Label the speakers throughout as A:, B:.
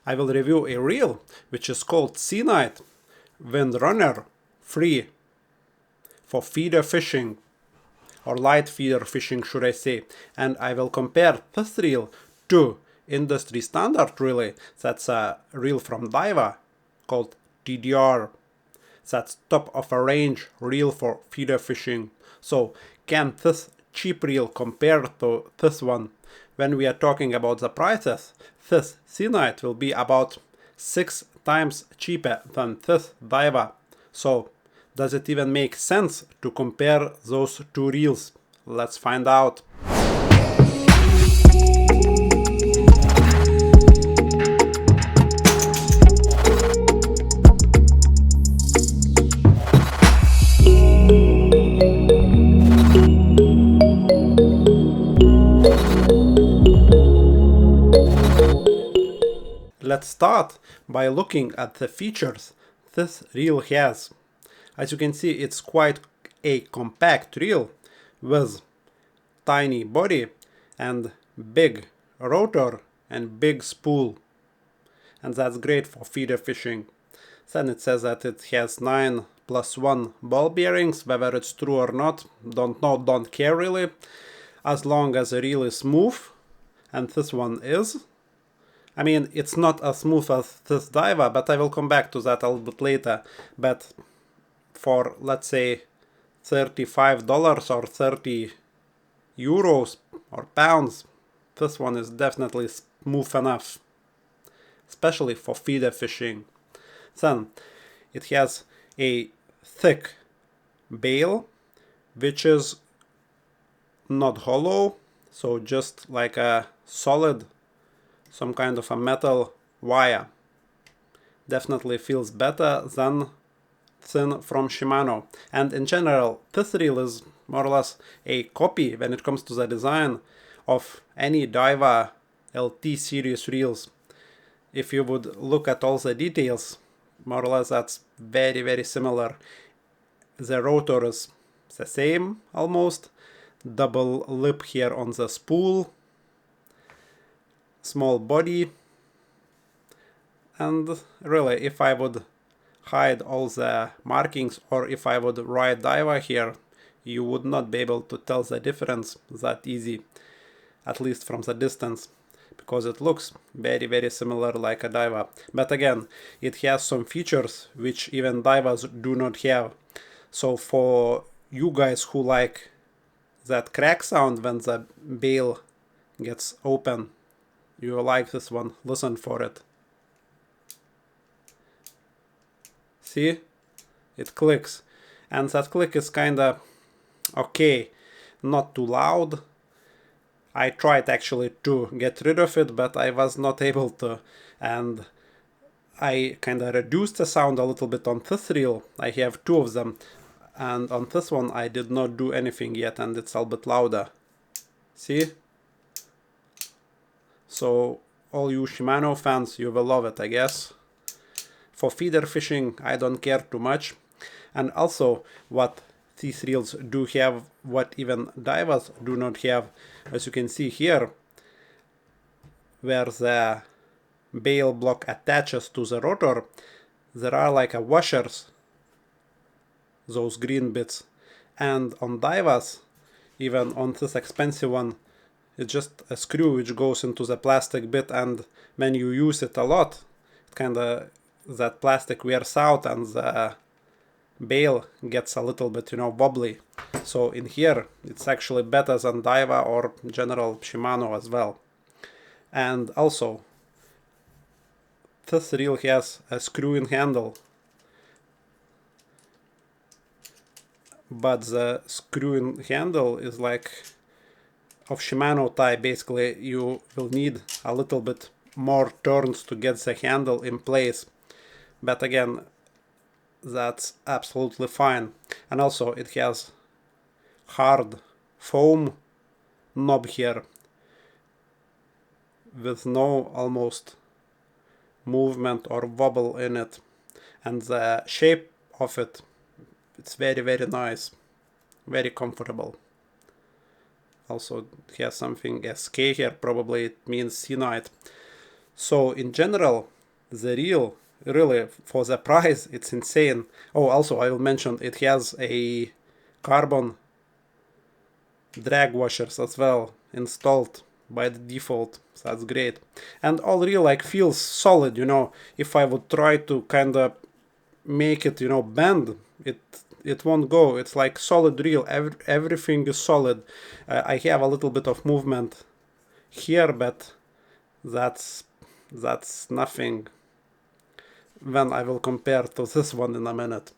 A: I will review a reel which is called SeaKnight Wind Runner III for feeder fishing, or light feeder fishing should I say, and I will compare this reel to industry standard really. That's a reel from Daiwa called TDR. That's top of a range reel for feeder fishing. So can this cheap reel compare to this one? When we are talking about the prices, this SeaKnight will be about 6 times cheaper than this Daiwa. So does it even make sense to compare those two reels? Let's find out. Let's start by looking at the features this reel has. As you can see, it's quite a compact reel with tiny body and big rotor and big spool, and that's great for feeder fishing. Then it says that it has 9+1 ball bearings. Whether it's true or not, don't know, don't care really, as long as the reel is smooth, and this one is. I mean, it's not as smooth as this Daiwa, but I will come back to that a little bit later. But for, let's say, $35 or 30 euros or pounds, this one is definitely smooth enough, especially for feeder fishing. Then it has a thick bail, which is not hollow, so just like a solid, some kind of a metal wire. Definitely feels better than thin from Shimano. And in general, this reel is more or less a copy when it comes to the design of any Daiwa LT series reels. If you would look at all the details, more or less that's very similar. The rotor is the same almost. Double lip here on the spool. Small body. And really, if I would hide all the markings, or if I would write Daiwa here, you would not be able to tell the difference that easy, at least from the distance, because it looks very similar like a Daiwa. But again, it has some features which even Daiwas do not have. So for you guys who like that crack sound when the bail gets open, you will like this one. Listen for it. See? It clicks. And that click is kinda okay. Not too loud. I tried actually to get rid of it, but I was not able to. And I kinda reduced the sound a little bit on this reel. I have 2 of them. And on this one I did not do anything yet, and it's a little bit louder. See? So all you Shimano fans, you will love it, I guess. For feeder fishing, I don't care too much. And also, what these reels do have, what even Daiwas do not have, as you can see here, where the bail block attaches to the rotor, there are like a washers, those green bits. And on Daiwas, even on this expensive one, it's just a screw which goes into the plastic bit, and when you use it a lot, it kinda, that plastic wears out and the bail gets a little bit, wobbly. So in here, it's actually better than Daiwa or general Shimano as well. And also, this reel has a screw-in handle, but the screw-in handle is like of Shimano type. Basically, you will need a little bit more turns to get the handle in place. But again, that's absolutely fine. And also it has hard foam knob here with no almost movement or wobble in it. And the shape of it, it's very nice, very comfortable. Also it has something SK here, probably it means SeaKnight. So in general, the reel, really, for the price, it's insane. Oh, also I will mention it has a carbon drag washers as well installed by the default, so that's great. And all reel like feels solid, you know. If I would try to kind of make it, you know, bend, it won't go. It's like solid reel. Everything is solid. I have a little bit of movement here, but that's nothing when I will compare to this one in a minute.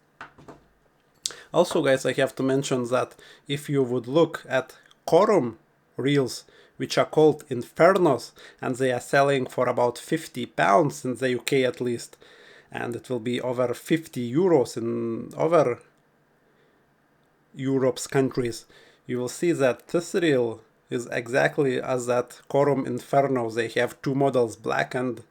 A: Also, guys, I have to mention that if you would look at Korum reels, which are called Infernos, and they are selling for about £50 in the UK at least, and it will be over 50 euros in other Europe's countries, you will see that this reel is exactly as that Korum Inferno. They have two models, black and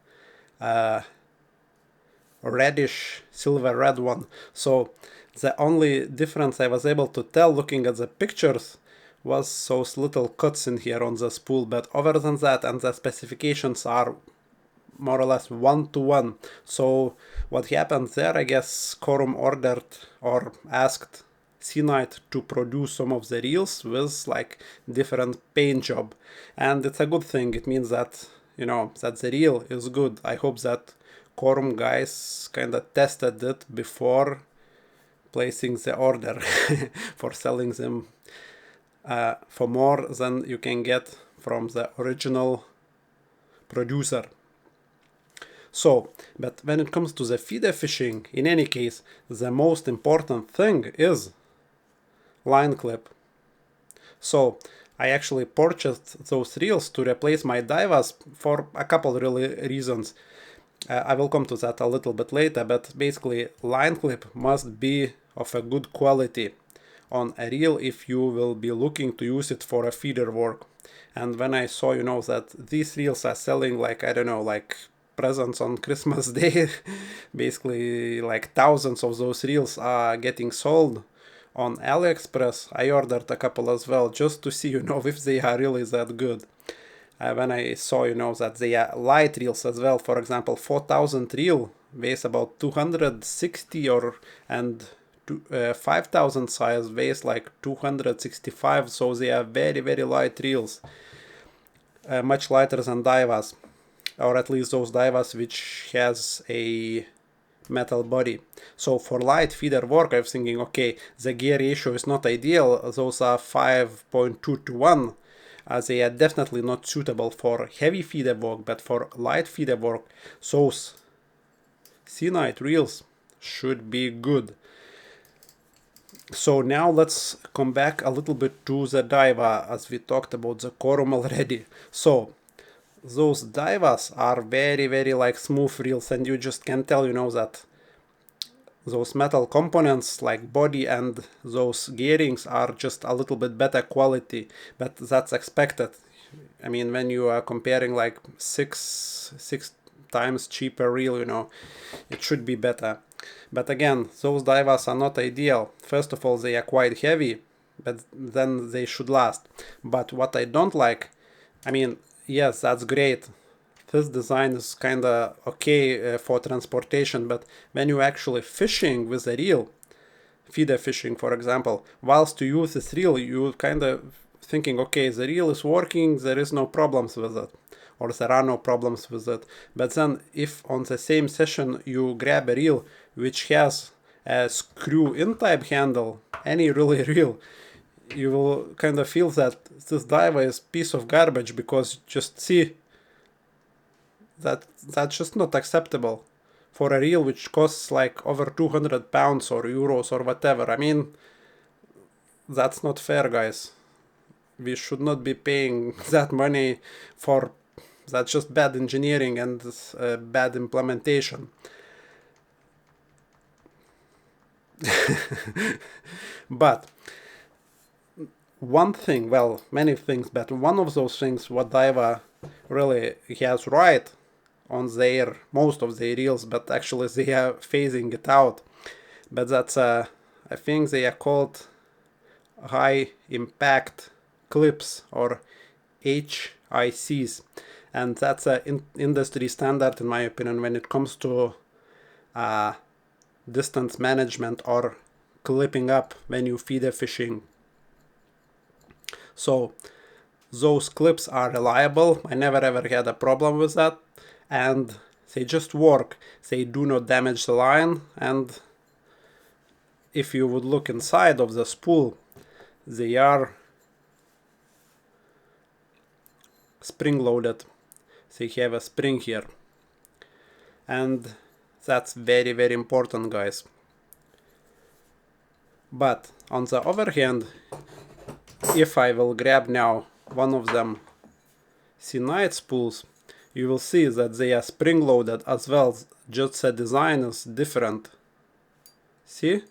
A: reddish silver red one. So the only difference I was able to tell looking at the pictures was those little cuts in here on the spool, but other than that, and the specifications are more or less one-to-one. So what happened there, I guess Korum ordered or asked SeaKnight to produce some of the reels with like different paint job, and it's a good thing. It means that, you know, that the reel is good. I hope that Korum guys kind of tested it before placing the order for selling them for more than you can get from the original producer. So, but when it comes to the feeder fishing, in any case, the most important thing is line clip. So I actually purchased those reels to replace my Daivas for a couple really reasons. I will come to that a little bit later, but basically line clip must be of a good quality on a reel if you will be looking to use it for a feeder work. And when I saw, you know, that these reels are selling like, I don't know, like presents on Christmas Day, basically like thousands of those reels are getting sold on AliExpress, I ordered a couple as well just to see, you know, if they are really that good. When I saw, you know, that they are light reels as well, for example, 4000 reel weighs about 260 or and 5000 size weighs like 265, so they are very, very light reels, much lighter than Daivas, or at least those Daivas which has a metal body. So for light feeder work, I was thinking, okay, the gear ratio is not ideal. Those are 5.2 to 1. They are definitely not suitable for heavy feeder work, but for light feeder work, those SeaKnight reels should be good. So now let's come back a little bit to the Daiwa, as we talked about the Korum already. So those Daivas are very, very like smooth reels, and you just can tell, you know, that those metal components like body and those gearings are just a little bit better quality, but that's expected. I mean, when you are comparing like six times cheaper reel, you know, it should be better. But again, those Daivas are not ideal. First of all, they are quite heavy, but then they should last. But what I don't like, I mean, yes, that's great. This design is kind of okay for transportation, but when you're actually fishing with a reel, feeder fishing for example, whilst you use this reel, you kind of thinking, okay, the reel is working, there is no problems with it, or there are no problems with it. But then if on the same session you grab a reel which has a screw-in type handle, any really reel, you will kind of feel that this Daiwa is piece of garbage, because just see, that's just not acceptable for a reel which costs like over 200 pounds or euros or whatever. I mean, that's not fair, guys. We should not be paying that money for, that's just bad engineering and bad implementation. But one thing, well, many things, but one of those things what Daiwa really has right on their most of their reels, but actually they are phasing it out. But that's I think they are called high impact clips, or HICs, And that's an industry standard in my opinion when it comes to distance management or clipping up when you feeder fishing. So those clips are reliable. I never ever had a problem with that, and they just work. They do not damage the line, and if you would look inside of the spool, they are spring loaded. They have a spring here, and that's very, very important, guys. But on the other hand, if I will grab now one of them SeaKnight spools, you will see that they are spring loaded as well, just the design is different. See?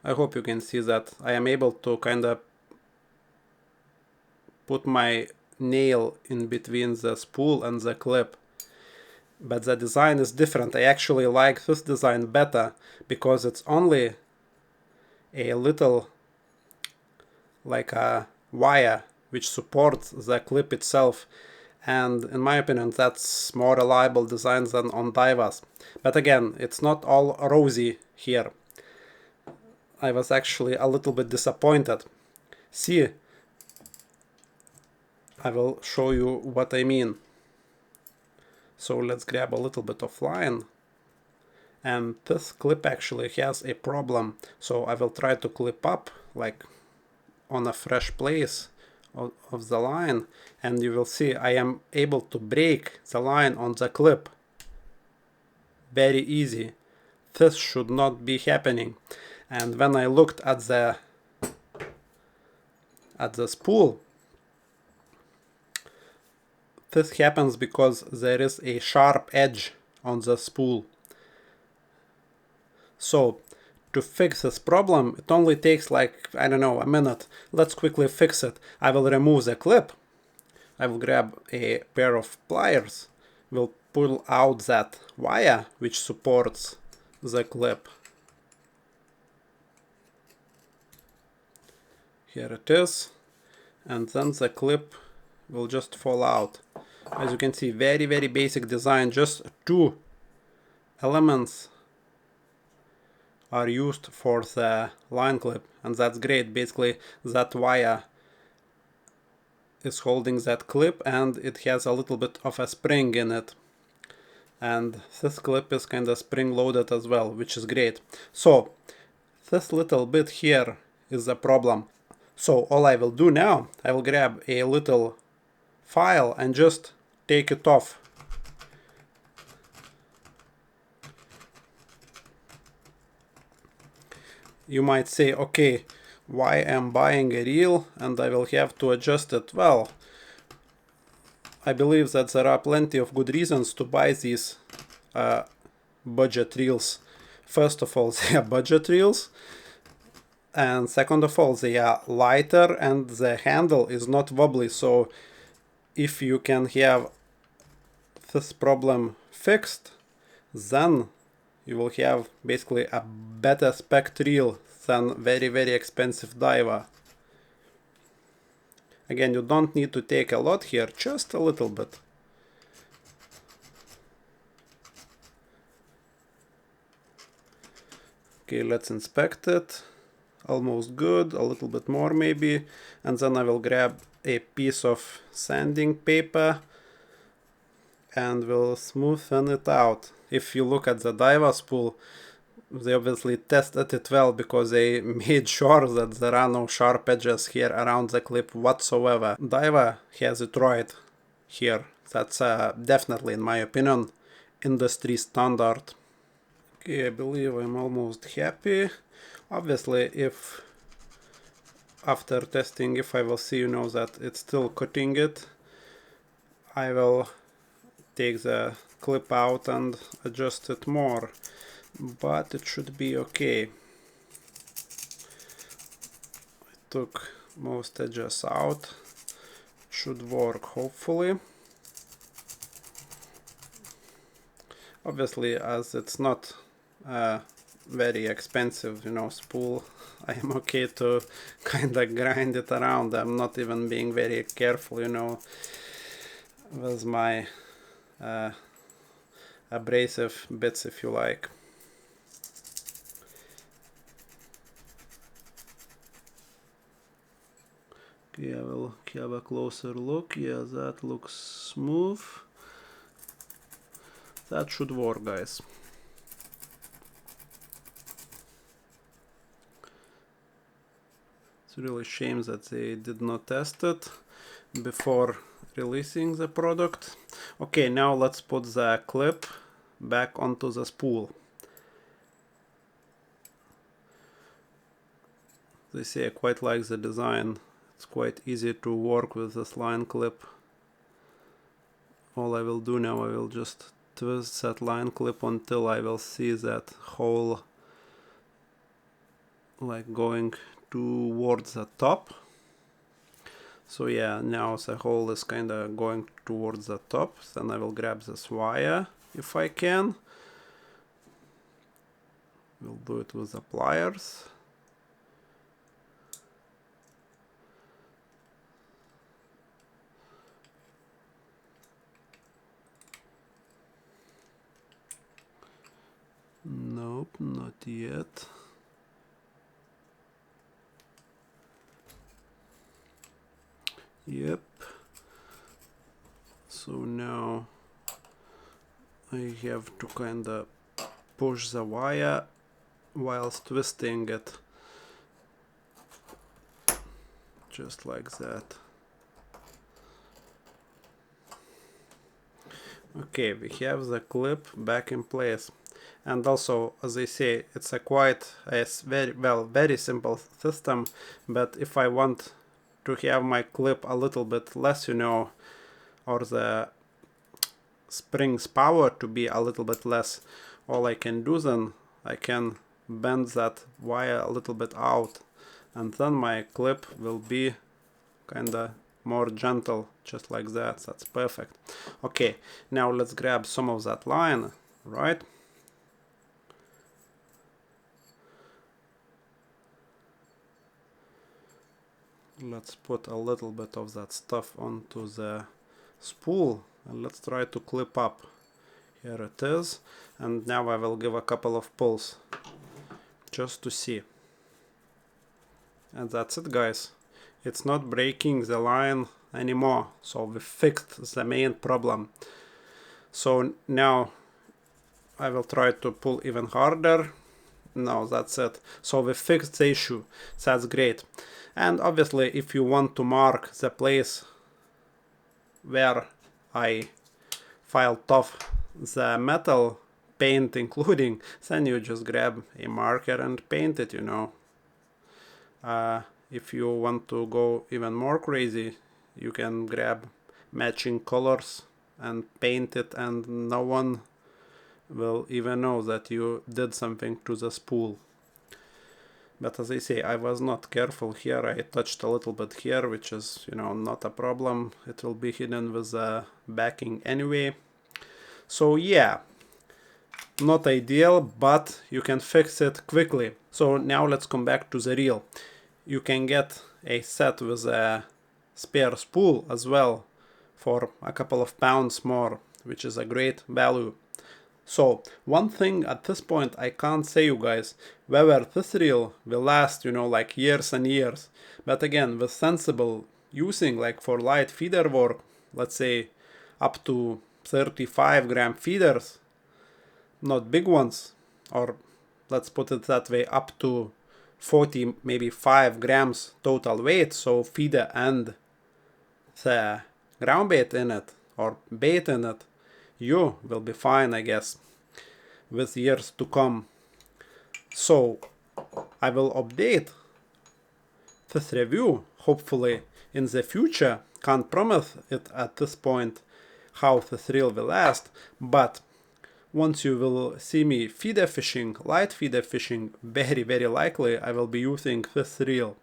A: I hope you can see that. I am able to kind of put my nail in between the spool and the clip. But the design is different. I actually like this design better because it's only a little like a wire which supports the clip itself, and in my opinion that's more reliable design than on Daiwas. But again, it's not all rosy here. I was actually a little bit disappointed. See, I will show you what I mean. So let's grab a little bit of line, and this clip actually has a problem, so I will try to clip up like on a fresh place of the line, and you will see I am able to break the line on the clip very easy. This should not be happening. And when I looked at the spool, this happens because there is a sharp edge on the spool. So to fix this problem, it only takes like, I don't know, a minute. Let's quickly fix it. I will remove the clip. I will grab a pair of pliers. We'll pull out that wire which supports the clip. Here it is. And then the clip will just fall out. As you can see, very, very basic design. Just two elements are used for the line clip, and that's great. Basically, that wire is holding that clip, and it has a little bit of a spring in it. And this clip is kind of spring loaded as well, which is great. So this little bit here is a problem. So all I will do now, I will grab a little file and just take it off. You might say, okay, why am I buying a reel and I will have to adjust it? Well, I believe that there are plenty of good reasons to buy these budget reels. First of all, they are budget reels. And second of all, they are lighter and the handle is not wobbly. So if you can have this problem fixed, then you will have basically a better spec reel than very, very expensive Daiwa. Again, you don't need to take a lot here, just a little bit. Okay, let's inspect it. Almost good, a little bit more maybe. And then I will grab a piece of sanding paper and will smoothen it out. If you look at the Daiwa spool, they obviously tested it well because they made sure that there are no sharp edges here around the clip whatsoever. Daiwa has it right here. That's definitely, in my opinion, industry standard. Okay, I believe I'm almost happy. Obviously, if after testing, if I will see, you know, that it's still cutting it, I will take the clip out and adjust it more, but it should be okay. I took most edges out. It should work, hopefully. Obviously, as it's not very expensive, you know, spool, I am okay to kind of grind it around. I'm not even being very careful, you know. with my abrasive bits, if you like. Okay, I will have a closer look. Yeah, that looks smooth. That should work, guys. It's really a shame that they did not test it before releasing the product. Okay, now let's put the clip back onto the spool. They say I quite like the design. It's quite easy to work with this line clip. All I will do now, I will just twist that line clip until I will see that hole like going towards the top. So yeah, now the hole is kind of going towards the top. Then I will grab this wire if I can. We'll do it with the pliers. Nope, not yet. Yep. So now I have to kind of push the wire whilst twisting it. Just like that. Okay, we have the clip back in place. And also, as I say, it's a very simple system. But if I want to have my clip a little bit less, you know, or the spring's power to be a little bit less, all I can do then, I can bend that wire a little bit out, and then my clip will be kinda more gentle, just like that. That's perfect. Okay, now let's grab some of that line, right? Let's put a little bit of that stuff onto the spool and let's try to clip up. Here it is, and now I will give a couple of pulls just to see. And that's it, guys. It's not breaking the line anymore, so we fixed the main problem. So now I will try to pull even harder. No, that's it. So we fixed the issue. That's great. And obviously, if you want to mark the place where I filed off the metal paint including, then you just grab a marker and paint it, you know. If you want to go even more crazy, you can grab matching colors and paint it, and no one will even know that you did something to the spool. But as I say, I was not careful here. I touched a little bit here, which is, you know, not a problem. It will be hidden with the backing anyway. So yeah, not ideal, but you can fix it quickly. So now let's come back to the reel. You can get a set with a spare spool as well for a couple of pounds more, which is a great value. So one thing at this point I can't say, you guys, whether this reel will last, you know, like years and years. But again, with sensible using, like for light feeder work, let's say up to 35 gram feeders, not big ones, or let's put it that way, up to 40, maybe 5 grams total weight, so feeder and the ground bait in it, or bait in it, you will be fine, I guess, with years to come. So I will update this review hopefully in the future. Can't promise it at this point how this reel will last, but once you will see me feeder fishing, light feeder fishing, very likely I will be using this reel.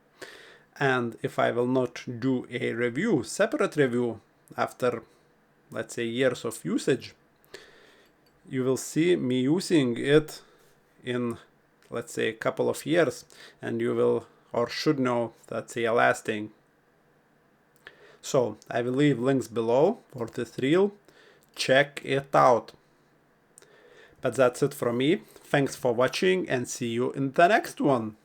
A: And if I will not do a review, separate review, after, let's say, years of usage, you will see me using it in, let's say, a couple of years, and you will or should know that they are lasting. So I will leave links below for this reel. Check it out. But that's it from me. Thanks for watching and see you in the next one.